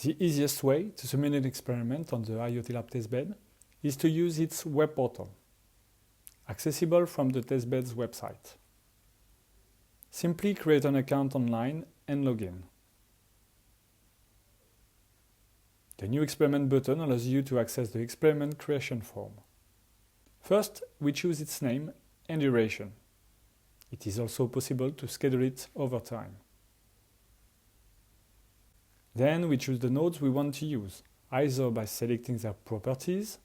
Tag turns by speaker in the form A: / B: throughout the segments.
A: The easiest way to submit an experiment on the IoT-LAB testbed is to use its web portal, accessible from the testbed's website. Simply create an account online and log in. The New Experiment button allows you to access the experiment creation form. First, we choose its name and duration. It is also possible to schedule it over time. Then we choose the nodes we want to use, either by selecting their properties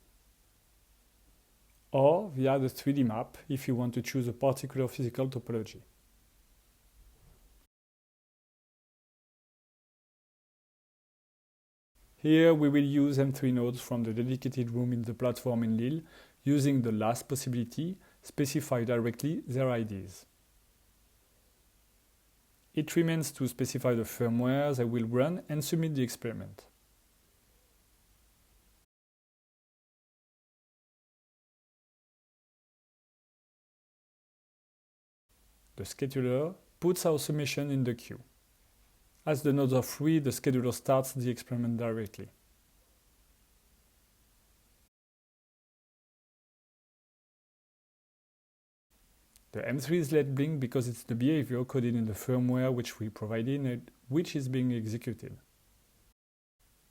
A: or via the 3D map if you want to choose a particular physical topology. Here we will use M3 nodes from the dedicated room in the platform in Lille, using the last possibility, specify directly their IDs. It remains to specify the firmware that will run and submit the experiment. The scheduler puts our submission in the queue. As the nodes are free, the scheduler starts the experiment directly. The M3 is let blink because it's the behavior coded in the firmware which we provided and which is being executed.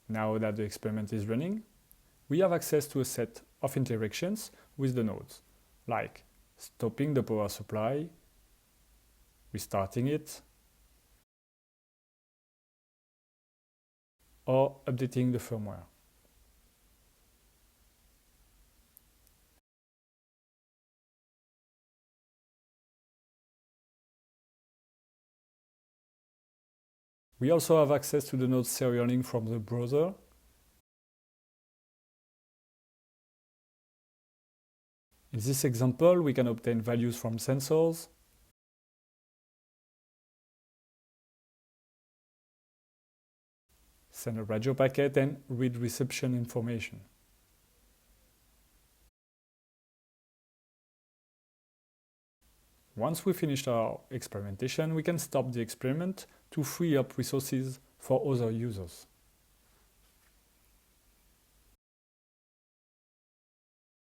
A: Now that the experiment is running, we have access to a set of interactions with the nodes, like stopping the power supply, restarting it, or updating the firmware. We also have access to the node serial link from the browser. In this example, we can obtain values from sensors, send a radio packet and read reception information. Once we finished our experimentation, we can stop the experiment to free up resources for other users.